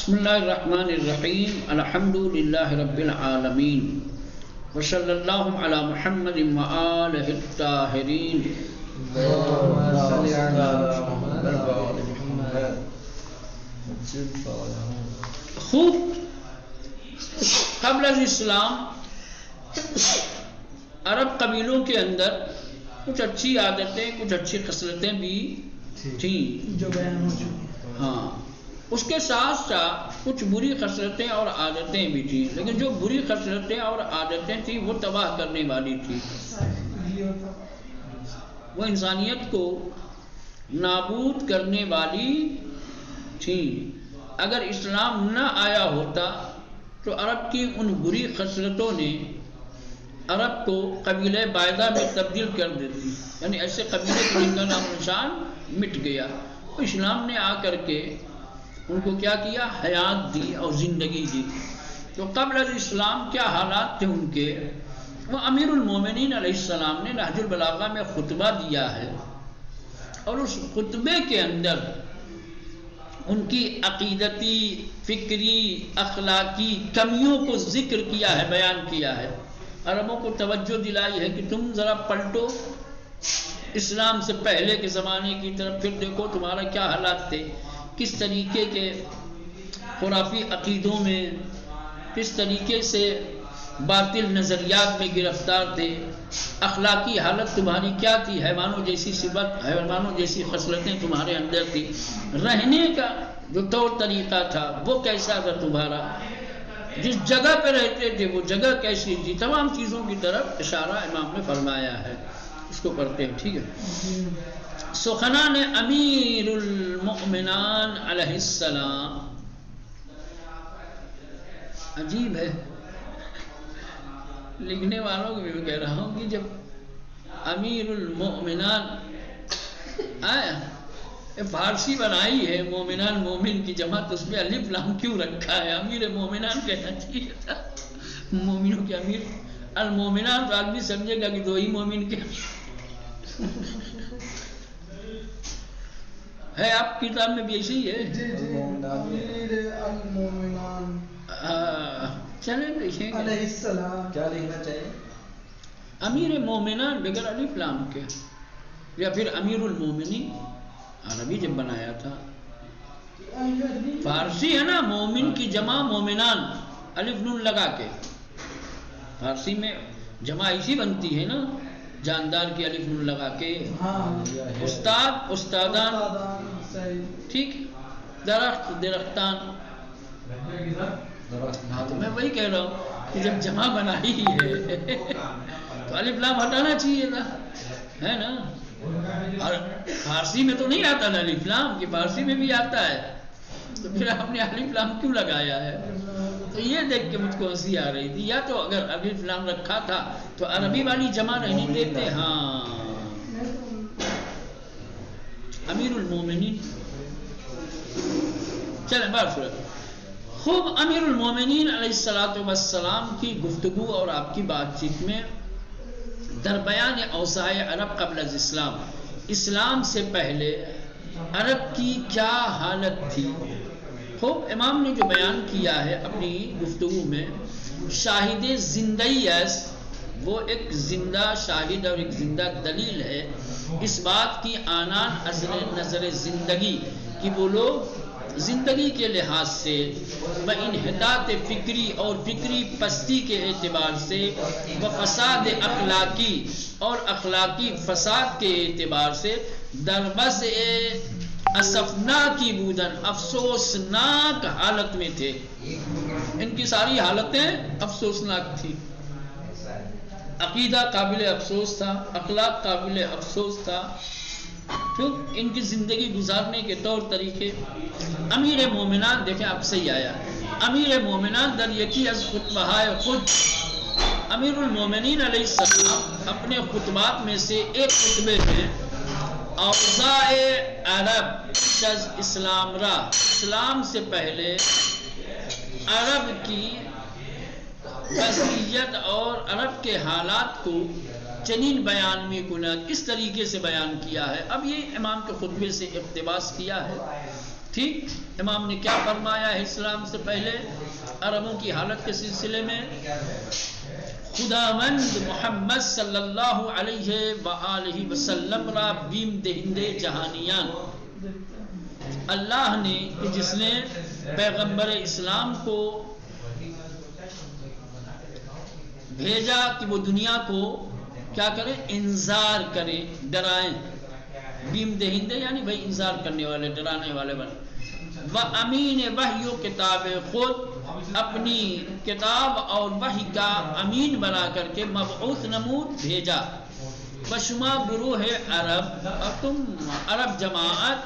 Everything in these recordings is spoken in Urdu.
بسم اللہ الرحمن الرحیم الحمد للہ رب العالمین وصلی اللہ علی محمد وآلہ الطاہرین. خوب قبل از اسلام عرب قبیلوں کے اندر کچھ اچھی عادتیں کچھ اچھی خصلتیں بھی تھیں جو بیان ہو چکی. ہاں، اس کے ساتھ ساتھ کچھ بری خصلتیں اور عادتیں بھی تھیں، لیکن جو بری خصلتیں اور عادتیں تھیں وہ تباہ کرنے والی تھی. وہ انسانیت کو نابود کرنے والی تھیں. اگر اسلام نہ آیا ہوتا تو عرب کی ان بری خصلتوں نے عرب کو قبیلہ بائدہ میں تبدیل کر دیتی، یعنی ایسے قبیلے جن کا نام نشان مٹ گیا. تو اسلام نے آ کر کے ان کو کیا کیا؟ حیات دی اور زندگی دی. تو قبل از اسلام کیا حالات تھے ان کے؟ وہ امیر المومنین علیہ السلام نے نہج البلاغہ میں خطبہ دیا ہے، اور اس خطبے کے اندر ان کی عقیدتی، فکری، اخلاقی کمیوں کو ذکر کیا ہے، بیان کیا ہے. عربوں کو توجہ دلائی ہے کہ تم ذرا پلٹو اسلام سے پہلے کے زمانے کی طرف، پھر دیکھو تمہارا کیا حالات تھے، کس طریقے کے خرافی عقیدوں میں، کس طریقے سے باطل نظریات میں گرفتار تھے، اخلاقی حالت تمہاری کیا تھی، حیوانوں جیسی صفت، حیوانوں جیسی خصلتیں تمہارے اندر تھی، رہنے کا جو طور طریقہ تھا وہ کیسا تھا تمہارا، جس جگہ پہ رہتے تھے وہ جگہ کیسی تھی. تمام چیزوں کی طرف اشارہ امام نے فرمایا ہے. اس کو پڑھتے ہیں، ٹھیک ہے. سخنان امیر المؤمنان علیہ السلام. عجیب ہے، لکھنے والوں کو بھی میں کہہ رہا ہوں کہ جب امیر المؤمنان آیا، فارسی بنائی ہے مومنان، مومن کی جمع، تو اس میں الف لام کیوں رکھا ہے؟ امیر مومنان کہنا چاہیے تھا، مومنوں کے امیر. المومنان تو آدمی سمجھے گا کہ دو ہی مومن کے ہے. آپ کی کتاب میں بھی ایسے ہی ہے. چلے علیہ السلام کیا لکھنا چاہیے؟ امیر مومنان بغیر الف لام کے، یا پھر امیر المومنین. عربی جب بنایا تھا، فارسی ہے نا، مومن کی جمع مومنان الف نون لگا کے. فارسی میں جمع ایسی بنتی ہے نا، جاندار کی الف نون لگا کے، استاد استادان، ٹھیک، درخت درختان. تو میں وہی کہہ رہا ہوں کہ جب جمع بنائی ہے تو الف لام ہٹانا چاہیے تھا، ہے نا. اور فارسی میں تو نہیں آتا نا الف لام، کہ فارسی میں بھی آتا ہے، تو پھر آپ نے الف لام کیوں لگایا ہے؟ تو یہ دیکھ کے مجھ کو ہنسی آ رہی تھی. یا تو اگر الف لام رکھا تھا تو عربی والی جمع نہیں دیتے. ہاں، امیر المومنین. چلیں بات صورت. خوب امیر المومنین علیہ السلام کی گفتگو اور آپ کی بات چیت میں در بیان اوضاع عرب قبل از اسلام، اسلام سے پہلے عرب کی کیا حالت تھی. خوب امام نے جو بیان کیا ہے اپنی گفتگو میں، شاہد زندہی ہے، وہ ایک زندہ شاہد اور ایک زندہ دلیل ہے اس بات کی آنان اثر نظر زندگی کہ وہ لوگ زندگی کے لحاظ سے و انحطاط فکری اور فکری پستی کے اعتبار سے و فساد اخلاقی اور اخلاقی فساد کے اعتبار سے دربس اسفناکی بودن، افسوسناک حالت میں تھے. ان کی ساری حالتیں افسوسناک تھی. عقیدہ قابل افسوس تھا، اخلاق قابل افسوس تھا، کیوں؟ ان کی زندگی گزارنے کے طور طریقے. امیر مومنان، دیکھیں آپ صحیح آیا، امیر مومنان در یکی از خطبہ خود، امیر المومنین علیہ السلام اپنے خطبات میں سے ایک خطبے میں اوضاع عرب شز اسلام را، اسلام سے پہلے عرب کی وضعیت اور عرب کے حالات کو چنین بیان میں کنا اس طریقے سے بیان کیا ہے. اب یہ امام کے خطبے سے اقتباس کیا ہے. ٹھیک، امام نے کیا فرمایا ہے اسلام سے پہلے عربوں کی حالت کے سلسلے میں؟ خداوند محمد صلی اللہ علیہ وآلہ وسلم را بیم دہندے جہانیان، اللہ نے کہ جس نے پیغمبر اسلام کو بھیجا کہ وہ دنیا کو کیا کرے؟ انذار کرے، ڈرائیں. بیم دہندے یعنی بھائی انذار کرنے والے، ڈرانے والے بنے. وَأَمِينِ وحی کتاب، خود اپنی کتاب اور وحی کا امین بنا کر کے مبعوث نمود بھیجا. بشما گروہ عرب، اور تم عرب جماعت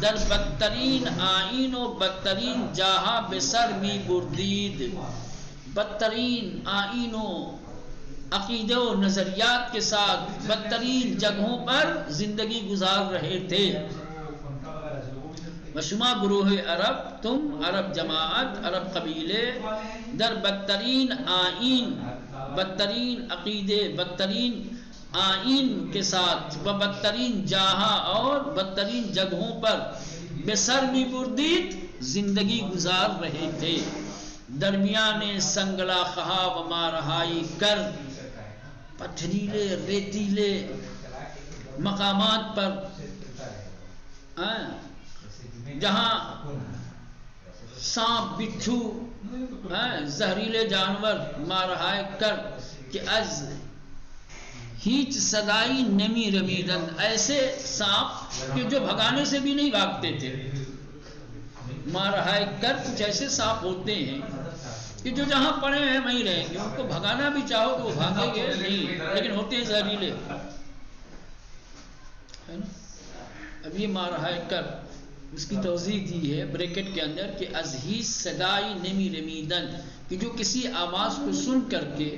در بدترین آئین و بدترین جاہا بسر می بردید، بدترین آئین و عقیدے و نظریات کے ساتھ بدترین جگہوں پر زندگی گزار رہے تھے. وشما گروہ عرب، تم عرب جماعت، عرب قبیلے در بدترین آئین، بدترین عقیدے، بدترین آئین کے ساتھ و بدترین جاہا اور بدترین جگہوں پر بسر می بردید زندگی گزار رہے تھے. درمیان سنگلا خہا و مارہائی کر، پتھریلے ریتیلے مقامات پر جہاں سانپ بچھو زہریلے جانور مارہائے کر کہ از ہیچ صدائی نمی رمیدن، ایسے سانپ کہ جو بھگانے سے بھی نہیں بھاگتے تھے. مارہائے کر، کچھ ایسے سانپ ہوتے ہیں کہ جو جہاں پڑے ہیں وہیں رہیں گے، ان کو بھگانا بھی چاہو تو وہ بھاگیں گے نہیں، لیکن ہوتے ہیں زہریلے. اب یہ مارہائے کر، اس کی توضیح دی ہے بریکٹ کے اندر کہ از ہی صدائی نمی رمیدن، کہ جو کسی آواز کو سن کر کے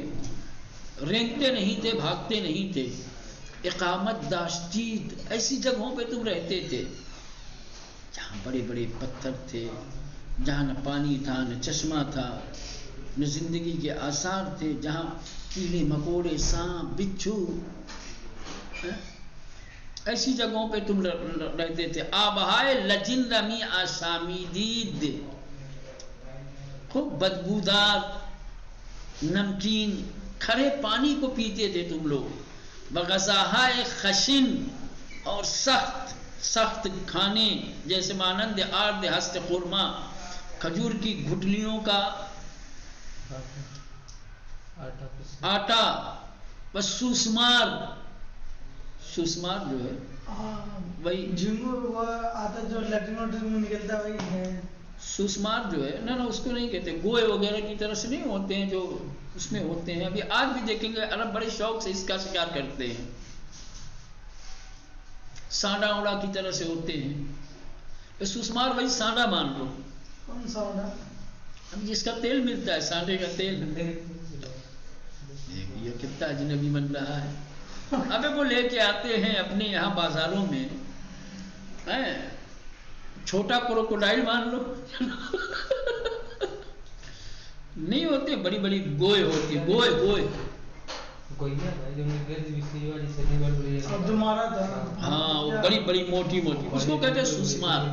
رینگتے نہیں تھے، بھاگتے نہیں تھے. اقامت داشتید، ایسی جگہوں پہ تم رہتے تھے جہاں بڑے بڑے پتھر تھے، جہاں نہ پانی تھا، نہ چشمہ تھا، نہ زندگی کے آثار تھے، جہاں کیڑے مکوڑے، سانپ بچھو، ایسی جگہوں پہ تم رہتے تھے. آبہائے لجن رمی آشامیدید، خوب بدبودار نمکین کھڑے پانی کو پیتے تھے تم لوگ. بغذاہائے خشن، اور سخت سخت کھانے جیسے مانند آرد ہست خورما، کھجور کی گھٹلیوں کا آٹا. بس سوسمار، سوسمار جو ہے وہی جھنگور، وہ آتا جو لیٹرین میں نکلتا ہے وہی ہے. سوسمار جو ہے، نہ اس کو نہیں کہتے، گوئے وغیرہ کی طرح سے نہیں ہوتے ہیں جو اس میں ہوتے ہیں. ابھی آج بھی دیکھیں گے عرب بڑے شوق سے اس کا شکار کرتے ہیں. سانڈا اوڑا کی طرح سے ہوتے ہیں. سوسمار وہی سانڈا مان لو. کون سانڈا؟ اب جس کا تیل ملتا ہے، سانڈے کا تیل. یہ کتنا اجنبی بن رہا ہے. ابھی وہ لے کے آتے ہیں اپنے یہاں بازاروں میں، چھوٹا کروکوڈائل مان لو. نہیں ہوتے، بڑی بڑی گوئے ہوتی ہے، گوئے گوئے. ہاں وہ بڑی بڑی موٹی موٹی، اس کو کہتے ہیں سوسمار.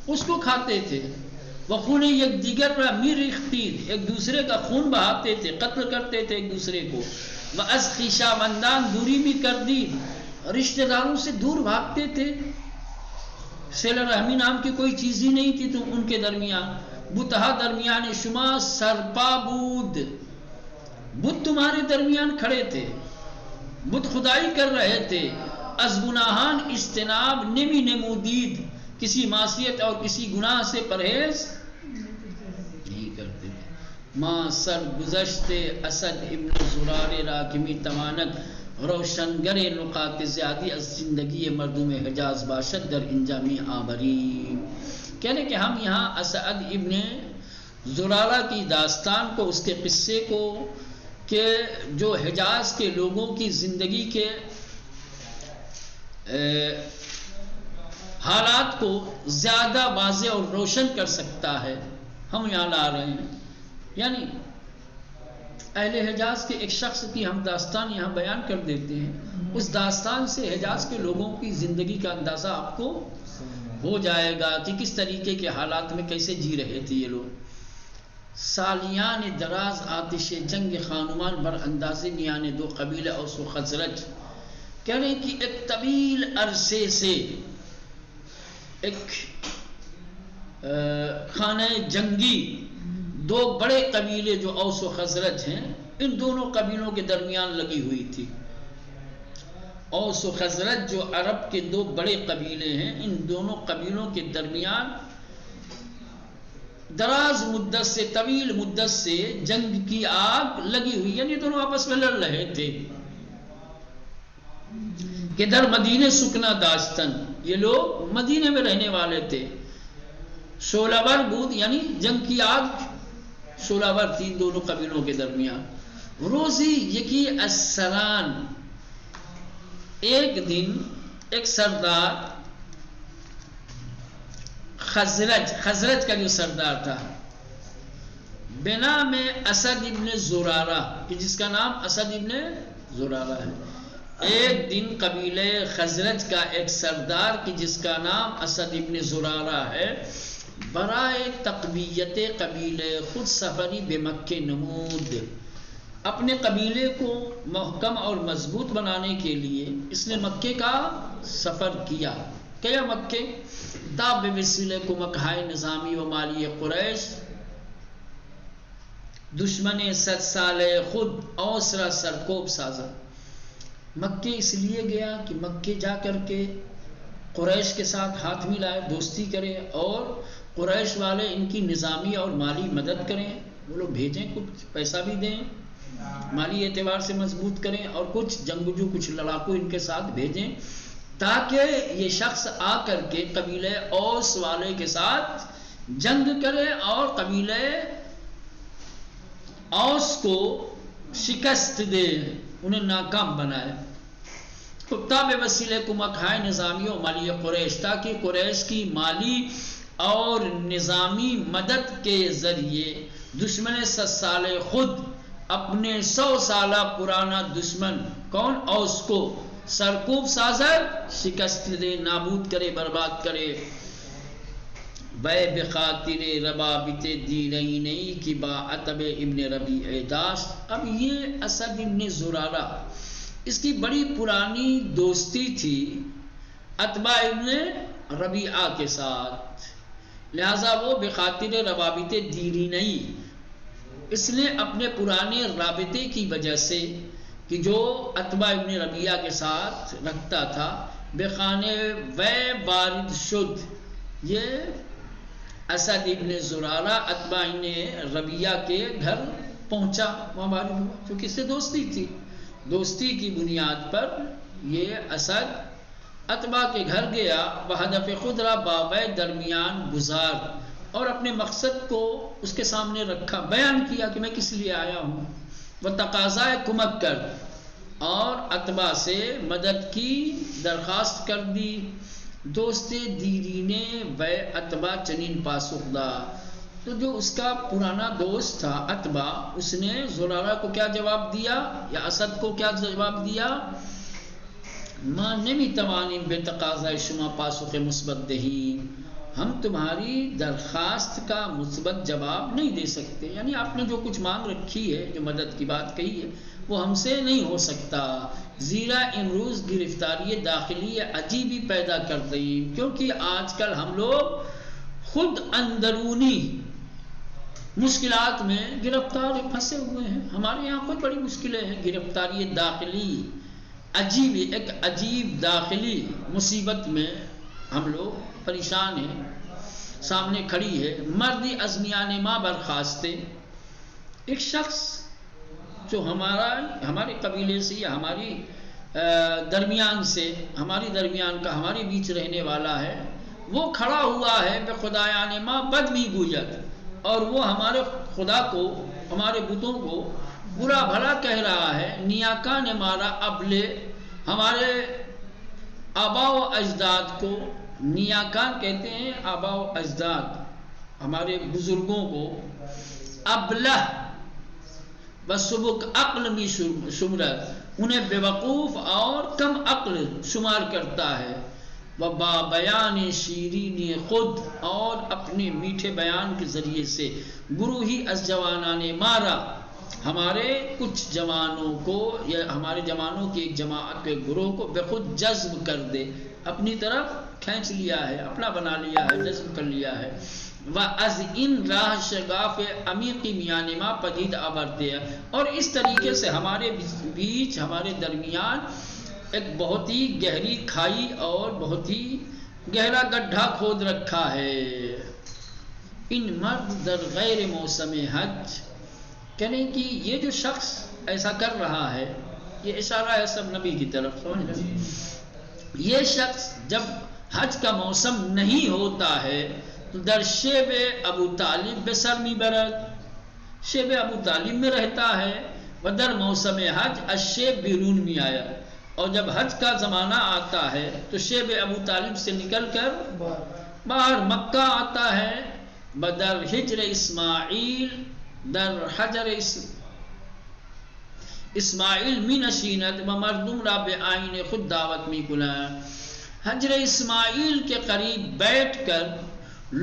اس کو کھاتے تھے. وہ خون یک دیگر پر میر اختید، ایک دوسرے کا خون بہاتے تھے، قتل کرتے تھے ایک دوسرے کو. وہ از خویشا مندان دوری بھی کر دی، رشتہ داروں سے دور بھاگتے تھے. صلہ رحمی نام کی کوئی چیز ہی نہیں تھی تو ان کے درمیان. بتہا درمیان شما سرپا بود، بت تمہارے درمیان کھڑے تھے، بت خدائی کر رہے تھے. از گناہان اجتناب نمی نمودید، کسی معصیت اور کسی گناہ سے پرہیز نہیں کرتے تھے. ماں سر گزشت اسد ابن زرار راکمی توانت، روشنگر نقاط زیادی از زندگی مردم حجاز باشد در انجامی آوری. کہنے کہ ہم یہاں اسد ابن زرارہ کی داستان کو، اس کے قصے کو، کہ جو حجاز کے لوگوں کی زندگی کے حالات کو زیادہ واضح اور روشن کر سکتا ہے، ہم یہاں لا رہے ہیں. یعنی اہل حجاز کے ایک شخص کی ہم داستان یہاں بیان کر دیتے ہیں. اس داستان سے حجاز کے لوگوں کی زندگی کا اندازہ آپ کو ہو جائے گا کہ کس طریقے کے حالات میں کیسے جی رہے تھے یہ لوگ. سالیان دراز آتش جنگ خانمان بر انداز میان دو قبیلے اوس و خزرج. کہہ رہے ہیں کہ ایک طویل عرصے سے ایک خانہ جنگی دو بڑے قبیلے جو اوس و خزرج ہیں ان دونوں قبیلوں کے درمیان لگی ہوئی تھی. اوس و خزرج جو عرب کے دو بڑے قبیلے ہیں ان دونوں قبیلوں کے درمیان دراز مدت سے طویل مدت سے جنگ کی آگ لگی ہوئی، یعنی دونوں آپس میں لڑ رہے تھے. کہ در مدینے سکنا داشتن، یہ لوگ مدینے میں رہنے والے تھے. شولہور بود، یعنی جنگ کی آگ شولہور تھی دونوں قبیلوں کے درمیان. روزی یکی السران، ایک دن ایک سردار خزرج کا جو سردار تھا بنام اسد ابن زرارہ، کہ جس کا نام اسد ابن زرارہ ہے. ایک دن قبیلے خزرج کا ایک سردار کہ جس کا نام اسد ابن زرارہ ہے برائے تقویت قبیلے خود سفری بے مکہ نمود، اپنے قبیلے کو محکم اور مضبوط بنانے کے لیے اس نے مکے کا سفر کیا. کیا مکے تاب وسیلے کو مکہائے نظامی و مالی قریش دشمن 7 سال خود اوسرا سرکوب سازا. مکے اس لیے گیا کہ مکے جا کر کے قریش کے ساتھ ہاتھ ملائے، دوستی کرے اور قریش والے ان کی نظامی اور مالی مدد کریں. وہ لوگ بھیجیں، کچھ پیسہ بھی دیں، مالی اعتبار سے مضبوط کریں، اور کچھ جنگجو کچھ لڑاکو ان کے ساتھ بھیجیں تاکہ یہ شخص آ کر کے قبیلے اوس والے کے ساتھ جنگ کرے اور قبیلے اوس کو شکست دے، انہیں ناکام بنائے. کتاب وسیلے کو مکھائے نظامی و مالی قریش، تاکہ قریش کی مالی اور نظامی مدد کے ذریعے دشمن 7 سال خود اپنے 100 سالہ پرانا دشمن کون اوس کو سرکوب سازر شکست دے، نابود کرے، برباد کرے. بے بخاطر ربابت دینئی کی با عتب ابن ربیع داشت. اب یہ اسد ابن زرارہ اس کی بڑی پرانی دوستی تھی عتبہ ابن ربیعہ کے ساتھ، لہذا وہ بخاطر روابط دینئی اس نے اپنے پرانے رابطے کی وجہ سے کہ جو عتبہ ابن ربیعہ کے ساتھ رکھتا تھا بخانے وے بارد شد. یہ اسد ابن زرارہ عتبہ ابن ربیعہ کے گھر پہنچا، وہاں بارد ہوا کیونکہ اس سے دوستی تھی. دوستی کی بنیاد پر یہ اسد عتبہ کے گھر گیا. وہدف خود را بابے درمیان گزار، اور اپنے مقصد کو اس کے سامنے رکھا، بیان کیا کہ میں کس لیے آیا ہوں. وہ تقاضائے کمک کر اور عتبہ سے مدد کی درخواست کر دی. دوست دیرینے وے عتبہ چنین پاسخ دا. تو جو اس کا پرانا دوست تھا عتبہ، اس نے زرارہ کو کیا جواب دیا یا اسد کو کیا جواب دیا؟ ما نمی توانیم بے تقاضائے شما پاسخ مثبت دہی، ہم تمہاری درخواست کا مثبت جواب نہیں دے سکتے. یعنی آپ نے جو کچھ مانگ رکھی ہے، جو مدد کی بات کہی ہے، وہ ہم سے نہیں ہو سکتا. زیرا امروز گرفتاری داخلی عجیبی پیدا کر دیں، کیونکہ آج کل ہم لوگ خود اندرونی مشکلات میں گرفتار پھنسے ہوئے ہیں. ہمارے یہاں خود بڑی مشکلیں ہیں. گرفتاری داخلی عجیبی، ایک عجیب داخلی مصیبت میں ہم لوگ پریشان ہیں، سامنے کھڑی ہے. مردی ازمیان ماں برخاستے، ایک شخص جو ہمارے قبیلے سے یا ہماری درمیان سے، ہماری درمیان کا، ہمارے بیچ رہنے والا ہے، وہ کھڑا ہوا ہے بے خدایان ماں بد می گوید، اور وہ ہمارے خدا کو، ہمارے بتوں کو برا بھلا کہہ رہا ہے. نیاکان مارا ابلے، ہمارے آبا و اجداد کو، نیاکان کہتے ہیں آبا و اجداد، ہمارے بزرگوں کو، ابلہ بسبک عقل می شمرت، انہیں بے وقوف اور کم عقل شمار کرتا ہے. وبا بیان شیرین خود، اور اپنے میٹھے بیان کے ذریعے سے گروہی از جوانان مارا، ہمارے کچھ جوانوں کو یا ہمارے جوانوں کی ایک جماعت کے گروہ کو بے خود جذب کر دے، اپنی طرف کھینچ لیا ہے، اپنا بنا لیا ہے، جذب کر لیا ہے۔ وَأَزْ اِن راہ شگاف عمیقی میان ما پدید آورتے ہیں، اور اس طریقے سے ہمارے بیچ ہمارے درمیان ایک بہت ہی گہری کھائی اور بہت ہی گہرا گڈھا کھود رکھا ہے۔ ان مرد در غیر موسم حج، کہنے کہ یہ جو شخص ایسا کر رہا ہے، یہ اشارہ ہے سب نبی کی طرف، سمجھ رہے؟ یہ شخص جب حج کا موسم نہیں ہوتا ہے تو در شیب ابو طالب بسرمی برد، شیب ابو طالب میں رہتا ہے، و در موسم حج الشیب بیرون میں آیا، اور جب حج کا زمانہ آتا ہے تو شیب ابو طالب سے نکل کر باہر مکہ آتا ہے، بدر حجر اسماعیل، در حجر اسماعیل می نشیند و مردم را بے آئین خود دعوت می کنند، حجر اسماعیل کے قریب بیٹھ کر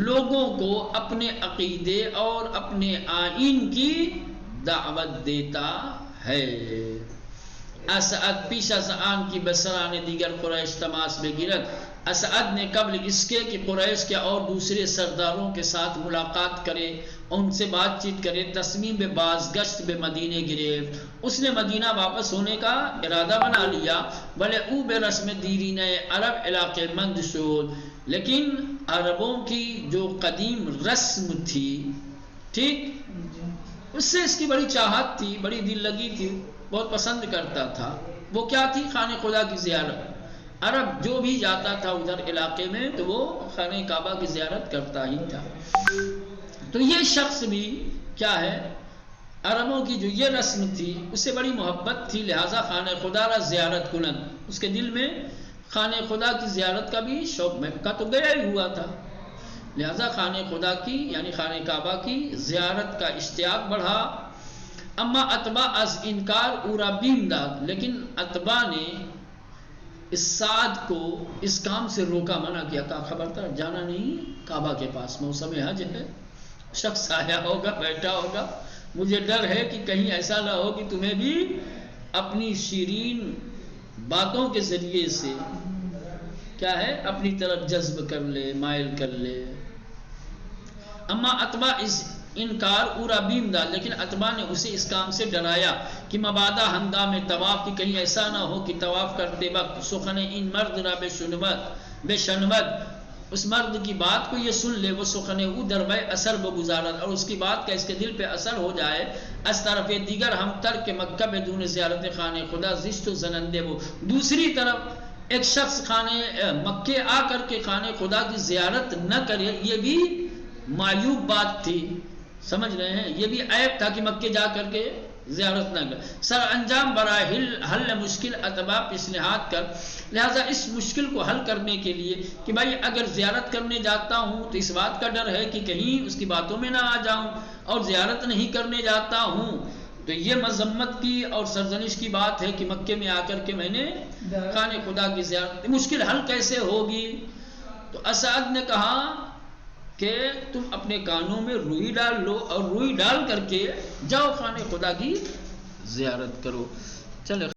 لوگوں کو اپنے عقیدے اور اپنے آئین کی دعوت دیتا ہے۔ اسعد پیش از آن کی بسران دیگر قریش تماس بگیرد، اسعد نے قبل اس کے کہ قریش کے اور دوسرے سرداروں کے ساتھ ملاقات کرے، ان سے بات چیت کرے، تصمیم بے بازگشت بے مدینے گرفت، اس نے مدینہ واپس ہونے کا ارادہ بنا لیا، بلے او بے رسم دیرین عرب علاقے مند شد، لیکن عربوں کی جو قدیم رسم تھی، ٹھیک، اس سے اس کی بڑی چاہت تھی، بڑی دل لگی تھی، بہت پسند کرتا تھا۔ وہ کیا تھی؟ خانہ خدا کی زیارت۔ عرب جو بھی جاتا تھا ادھر علاقے میں تو وہ خانہ کعبہ کی زیارت کرتا ہی تھا۔ تو یہ شخص بھی کیا ہے، عربوں کی جو یہ رسم تھی اس سے بڑی محبت تھی، لہٰذا خانہ خدا را زیارت کنند، اس کے دل میں خانہ خدا کی زیارت کا بھی شوق، مکہ تو گیا ہی ہوا تھا، لہٰذا خانہ خدا کی یعنی خانہ کعبہ کی زیارت کا اشتیاق بڑھا۔ اما اتباع از انکار اورا بیم داد، لیکن اتباع نے اس سعد کو اس کام سے روکا، منع کیا، کہا خبردار جانا نہیں کعبہ کے پاس، موسم حج ہے، شخص آیا ہوگا بیٹھا ہوگا، مجھے ڈر ہے کہ کہیں ایسا نہ ہو کہ تمہیں بھی اپنی شیرین باتوں کے ذریعے سے کیا ہے اپنی طرف جذب کر لے، مائل کر لے۔ اما اتباع اس انکار اورا بیم داد، لیکن اتباع نے اسے اس کام سے ڈرایا کہ مبادہ ہنگام طواف، کی کہیں ایسا نہ ہو کہ طواف کرتے وقت سخن ان مرد را بے شنود، اس مرد کی بات کو یہ سن لے، وہ سخن او دربے اثر بگزارت، اور اس کی بات کا اس کے دل پہ اثر ہو جائے، اس طرف دیگر ہم ترک مکہ بدون زیارت خانہ خدا زشت و زنندے، وہ دوسری طرف ایک شخص خانہ مکے آ کر کے خانہ خدا کی زیارت نہ کرے، یہ بھی معیوب بات تھی، سمجھ رہے ہیں، یہ بھی عیب تھا کہ مکے جا کر کے زیارت نہ کر۔ سر انجام برائے حل مشکل اتباع پیشنہاد کر، لہذا اس مشکل کو حل کرنے کے لیے کہ بھائی اگر زیارت کرنے جاتا ہوں تو اس بات کا ڈر ہے کہ کہیں اس کی باتوں میں نہ آ جاؤں، اور زیارت نہیں کرنے جاتا ہوں تو یہ مذمت کی اور سرزنش کی بات ہے کہ مکے میں آ کر کے میں نے خانہ خدا کی زیارت، مشکل حل کیسے ہوگی؟ تو اسعد نے کہا کہ تم اپنے کانوں میں روئی ڈال لو اور روئی ڈال کر کے جاؤ خانہ خدا کی زیارت کرو۔ چلے